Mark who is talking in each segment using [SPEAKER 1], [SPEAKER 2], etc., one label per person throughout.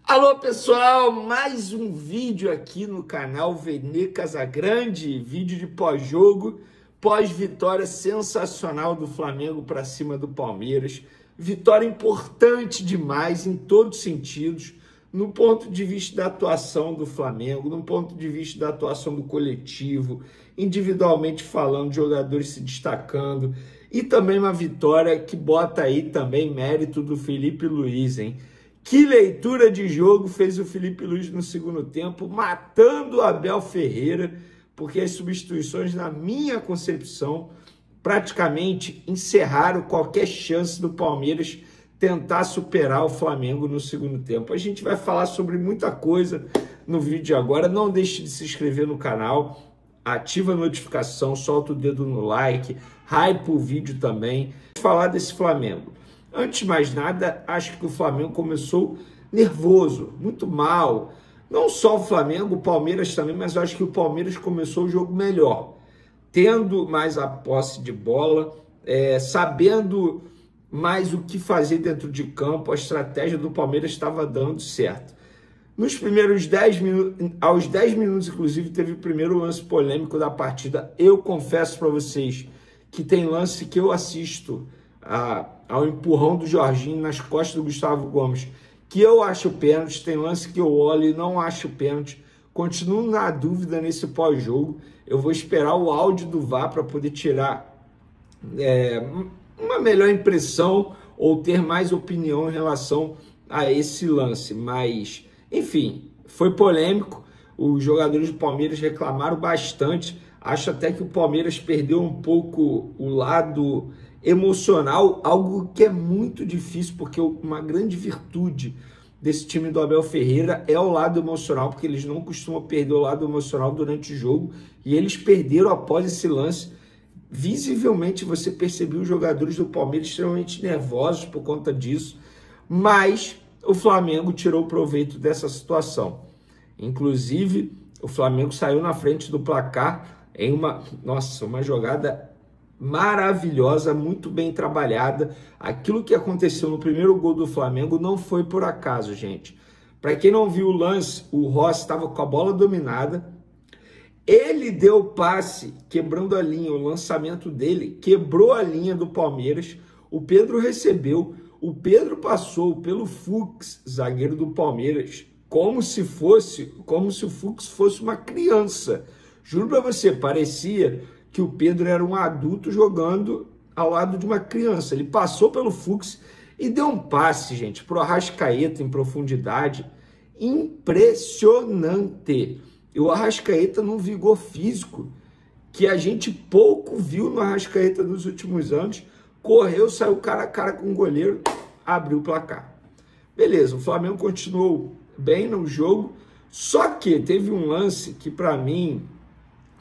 [SPEAKER 1] Alô pessoal, mais um vídeo aqui no canal Vene Casagrande, vídeo de pós-jogo, pós-vitória sensacional do Flamengo para cima do Palmeiras, vitória importante demais em todos os sentidos, no ponto de vista da atuação do Flamengo, no ponto de vista da atuação do coletivo, individualmente falando, jogadores se destacando, e também uma vitória que bota aí também mérito do Felipe Luiz, hein? Que leitura de jogo fez o Felipe Luiz no segundo tempo, matando o Abel Ferreira, porque as substituições, na minha concepção, praticamente encerraram qualquer chance do Palmeiras tentar superar o Flamengo no segundo tempo. A gente vai falar sobre muita coisa no vídeo de agora. Não deixe de se inscrever no canal, ativa a notificação, solta o dedo no like, hype o vídeo também. Vamos falar desse Flamengo. Antes de mais nada, acho que o Flamengo começou nervoso, muito mal. Não só o Flamengo, o Palmeiras também, mas eu acho que o Palmeiras começou o jogo melhor, tendo mais a posse de bola, sabendo mais o que fazer dentro de campo. A estratégia do Palmeiras estava dando certo. Nos primeiros 10 minutos, aos 10 minutos, inclusive, teve o primeiro lance polêmico da partida. Eu confesso para vocês que tem lance que eu assisto ao empurrão do Jorginho nas costas do Gustavo Gomes, que eu acho pênalti, tem lance que eu olho e não acho pênalti. Continuo na dúvida nesse pós-jogo. Eu vou esperar o áudio do VAR para poder tirar uma melhor impressão ou ter mais opinião em relação a esse lance. Mas, enfim, foi polêmico. Os jogadores do Palmeiras reclamaram bastante. Acho até que o Palmeiras perdeu um pouco o lado emocional, algo que é muito difícil, porque uma grande virtude desse time do Abel Ferreira é o lado emocional, porque eles não costumam perder o lado emocional durante o jogo, e eles perderam após esse lance. Visivelmente você percebeu os jogadores do Palmeiras extremamente nervosos por conta disso, mas o Flamengo tirou proveito dessa situação. Inclusive, o Flamengo saiu na frente do placar em uma jogada maravilhosa, muito bem trabalhada. Aquilo que aconteceu no primeiro gol do Flamengo não foi por acaso, gente. Para quem não viu o lance, o Rossi estava com a bola dominada, ele deu o passe, quebrando a linha, o lançamento dele quebrou a linha do Palmeiras, o Pedro recebeu, o Pedro passou pelo Fux, zagueiro do Palmeiras, como se o Fux fosse uma criança. Juro para você, parecia que o Pedro era um adulto jogando ao lado de uma criança. Ele passou pelo Fux e deu um passe, gente, para o Arrascaeta em profundidade. Impressionante. E o Arrascaeta num vigor físico que a gente pouco viu no Arrascaeta nos últimos anos. Correu, saiu cara a cara com o goleiro, abriu o placar. Beleza, o Flamengo continuou bem no jogo, só que teve um lance que, para mim,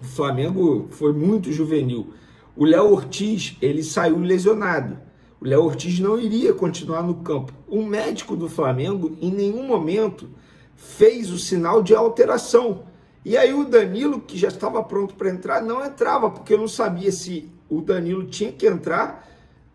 [SPEAKER 1] o Flamengo foi muito juvenil. O Léo Ortiz, ele saiu lesionado. O Léo Ortiz não iria continuar no campo. O médico do Flamengo, em nenhum momento, fez o sinal de alteração. E aí o Danilo, que já estava pronto para entrar, não entrava, porque eu não sabia se o Danilo tinha que entrar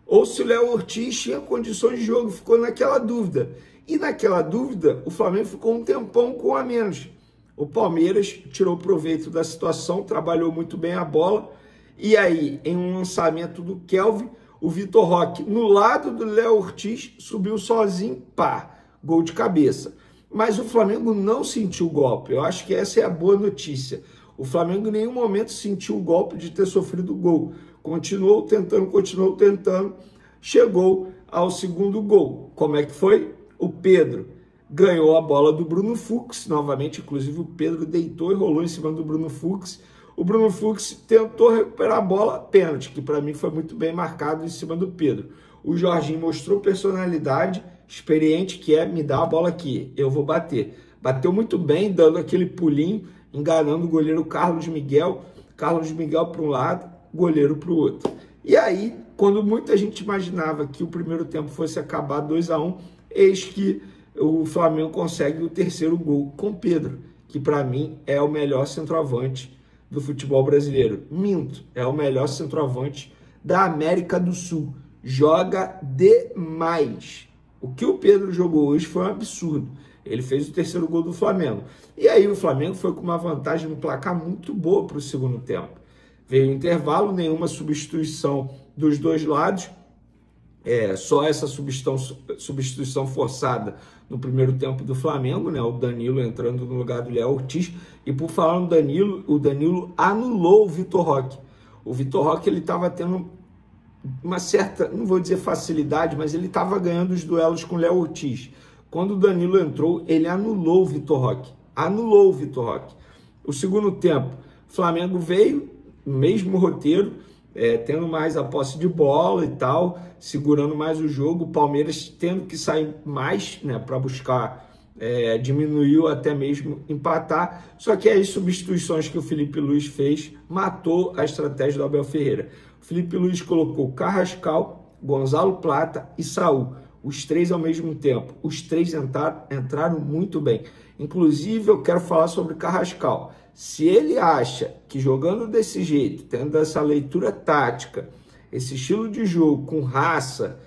[SPEAKER 1] ou se o Léo Ortiz tinha condições de jogo. Ficou naquela dúvida. E naquela dúvida, o Flamengo ficou um tempão com a menos. O Palmeiras tirou proveito da situação, trabalhou muito bem a bola. E aí, em um lançamento do Kelvin, o Vitor Roque, no lado do Léo Ortiz, subiu sozinho, pá, gol de cabeça. Mas o Flamengo não sentiu o golpe. Eu acho que essa é a boa notícia. O Flamengo em nenhum momento sentiu o golpe de ter sofrido gol. Continuou tentando, chegou ao segundo gol. Como é que foi? O Pedro ganhou a bola do Bruno Fux, novamente, inclusive o Pedro deitou e rolou em cima do Bruno Fux. O Bruno Fux tentou recuperar a bola, pênalti, que para mim foi muito bem marcado em cima do Pedro. O Jorginho mostrou personalidade, experiente, que é: me dá a bola aqui, eu vou bater. Bateu muito bem, dando aquele pulinho, enganando o goleiro Carlos Miguel para um lado, goleiro para o outro. E aí, quando muita gente imaginava que o primeiro tempo fosse acabar 2-1, eis que o Flamengo consegue o terceiro gol com Pedro, que para mim é o melhor centroavante do futebol brasileiro. Minto, é o melhor centroavante da América do Sul. Joga demais. O que o Pedro jogou hoje foi um absurdo. Ele fez o terceiro gol do Flamengo. E aí o Flamengo foi com uma vantagem no placar muito boa para o segundo tempo. Veio o intervalo, nenhuma substituição dos dois lados. Só essa substituição forçada no primeiro tempo do Flamengo, né? O Danilo entrando no lugar do Léo Ortiz. E por falar no Danilo, o Danilo anulou o Vitor Roque. O Vitor Roque ele estava tendo uma certa, não vou dizer facilidade, mas ele estava ganhando os duelos com o Léo Ortiz. Quando o Danilo entrou, ele anulou o Vitor Roque. Anulou o Vitor Roque. O segundo tempo, o Flamengo veio, mesmo roteiro, tendo mais a posse de bola e tal, segurando mais o jogo, o Palmeiras tendo que sair mais, né, para buscar, diminuiu até mesmo empatar, só que as substituições que o Felipe Luiz fez matou a estratégia do Abel Ferreira. O Felipe Luiz colocou Carrascal, Gonzalo Plata e Saul, os três ao mesmo tempo. Os três entraram muito bem. Inclusive, eu quero falar sobre Carrascal. Se ele acha que jogando desse jeito, tendo essa leitura tática, esse estilo de jogo com raça,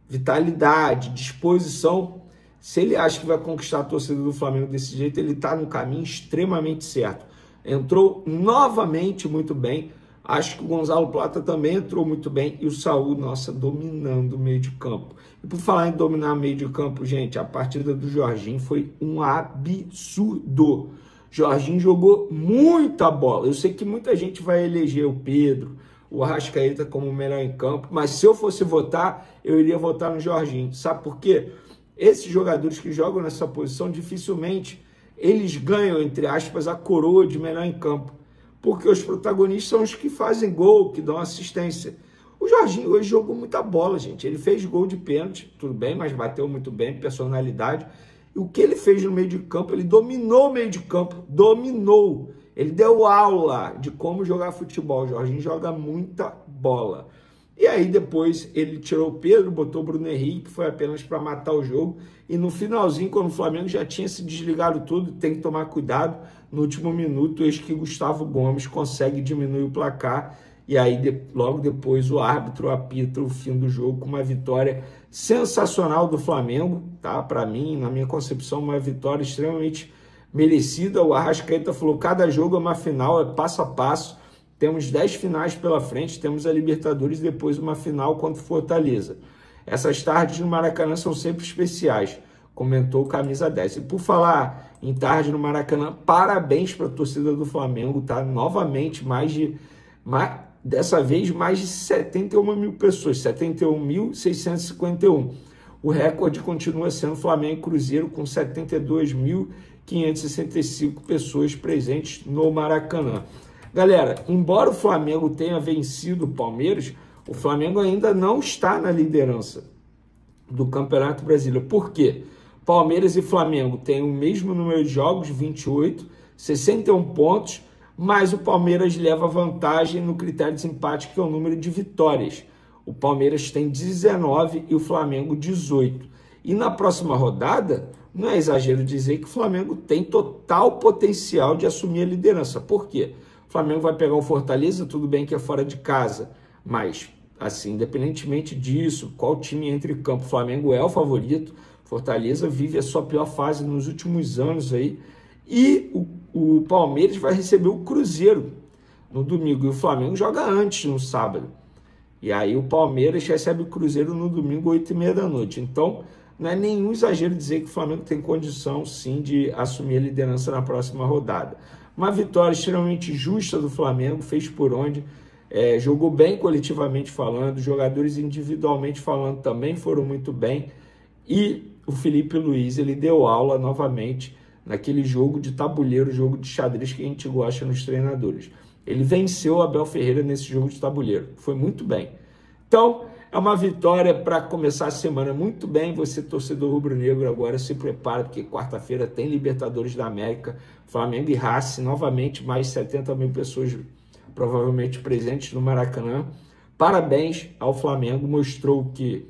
[SPEAKER 1] vitalidade, disposição, se ele acha que vai conquistar a torcida do Flamengo desse jeito, ele está no caminho extremamente certo. Entrou novamente muito bem. Acho que o Gonzalo Plata também entrou muito bem. E o Saul, nossa, dominando o meio de campo. E por falar em dominar o meio de campo, gente, a partida do Jorginho foi um absurdo. Jorginho jogou muita bola. Eu sei que muita gente vai eleger o Pedro, o Arrascaeta como o melhor em campo, mas se eu fosse votar, eu iria votar no Jorginho. Sabe por quê? Esses jogadores que jogam nessa posição, dificilmente eles ganham, entre aspas, a coroa de melhor em campo, porque os protagonistas são os que fazem gol, que dão assistência. O Jorginho hoje jogou muita bola, gente. Ele fez gol de pênalti, tudo bem, mas bateu muito bem, personalidade. E o que ele fez no meio de campo, ele dominou o meio de campo, dominou. Ele deu aula de como jogar futebol. O Jorginho joga muita bola. E aí depois ele tirou o Pedro, botou o Bruno Henrique, que foi apenas para matar o jogo. E no finalzinho, quando o Flamengo já tinha se desligado tudo, tem que tomar cuidado. No último minuto, eis que Gustavo Gomes consegue diminuir o placar. E aí, logo depois, o árbitro apita o fim do jogo com uma vitória sensacional do Flamengo, tá? Para mim, na minha concepção, uma vitória extremamente merecida. O Arrascaeta falou, cada jogo é uma final, é passo a passo. Temos 10 finais pela frente, temos a Libertadores e depois uma final contra o Fortaleza. Essas tardes no Maracanã são sempre especiais, comentou o camisa 10. E por falar em tarde no Maracanã, parabéns para a torcida do Flamengo, tá? Novamente, dessa vez mais de 71 mil pessoas, 71.651. O recorde continua sendo Flamengo e Cruzeiro, com 72.565 pessoas presentes no Maracanã. Galera, embora o Flamengo tenha vencido o Palmeiras, o Flamengo ainda não está na liderança do Campeonato Brasileiro. Por quê? Palmeiras e Flamengo têm o mesmo número de jogos, 28, 61 pontos, mas o Palmeiras leva vantagem no critério de desempate, que é o número de vitórias. O Palmeiras tem 19 e o Flamengo 18. E na próxima rodada, não é exagero dizer que o Flamengo tem total potencial de assumir a liderança. Por quê? O Flamengo vai pegar o Fortaleza, tudo bem que é fora de casa, mas, assim, independentemente disso, qual time entra em campo, o Flamengo é o favorito. Fortaleza vive a sua pior fase nos últimos anos aí. E o Palmeiras vai receber o Cruzeiro no domingo. E o Flamengo joga antes, no sábado. E aí o Palmeiras recebe o Cruzeiro no domingo, 8h30 da noite. Então, não é nenhum exagero dizer que o Flamengo tem condição, sim, de assumir a liderança na próxima rodada. Uma vitória extremamente justa do Flamengo, fez por onde, jogou bem coletivamente falando, jogadores individualmente falando também foram muito bem. E o Felipe Luiz, ele deu aula novamente naquele jogo de tabuleiro, jogo de xadrez que a gente gosta nos treinadores. Ele venceu o Abel Ferreira nesse jogo de tabuleiro, foi muito bem. Então, é uma vitória para começar a semana muito bem. Você, torcedor rubro-negro, agora se prepara, porque quarta-feira tem Libertadores da América, Flamengo e Racing, novamente mais 70 mil pessoas provavelmente presentes no Maracanã. Parabéns ao Flamengo, mostrou que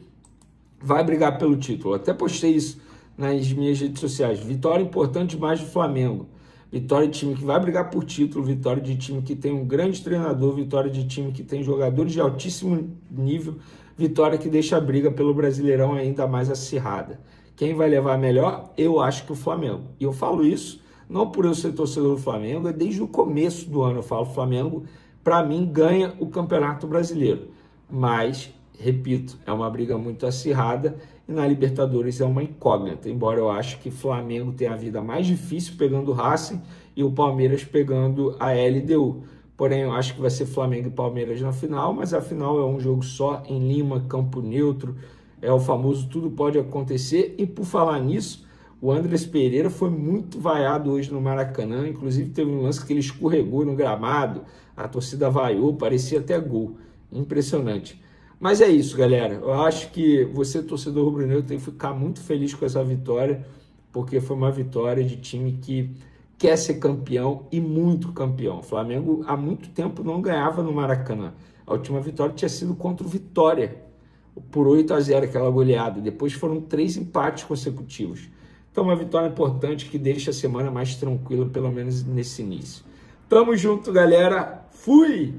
[SPEAKER 1] vai brigar pelo título. Até postei isso nas minhas redes sociais. Vitória importante demais do Flamengo. Vitória de time que vai brigar por título, vitória de time que tem um grande treinador, vitória de time que tem jogadores de altíssimo nível, vitória que deixa a briga pelo Brasileirão ainda mais acirrada. Quem vai levar melhor? Eu acho que o Flamengo. E eu falo isso não por eu ser torcedor do Flamengo, é desde o começo do ano eu falo, o Flamengo, para mim, ganha o Campeonato Brasileiro. Mas, repito, é uma briga muito acirrada e na Libertadores é uma incógnita, embora eu acho que o Flamengo tenha a vida mais difícil pegando o Racing e o Palmeiras pegando a LDU. Porém, eu acho que vai ser Flamengo e Palmeiras na final, mas a final é um jogo só, em Lima, campo neutro, é o famoso tudo pode acontecer. E por falar nisso, o Andrés Pereira foi muito vaiado hoje no Maracanã, inclusive teve um lance que ele escorregou no gramado, a torcida vaiou, parecia até gol, impressionante. Mas é isso, galera, eu acho que você, torcedor rubro-negro, tem que ficar muito feliz com essa vitória, porque foi uma vitória de time que quer ser campeão e muito campeão. O Flamengo há muito tempo não ganhava no Maracanã. A última vitória tinha sido contra o Vitória, por 8-0, aquela goleada. Depois foram 3 empates consecutivos. Então, uma vitória importante que deixa a semana mais tranquila, pelo menos nesse início. Tamo junto, galera. Fui!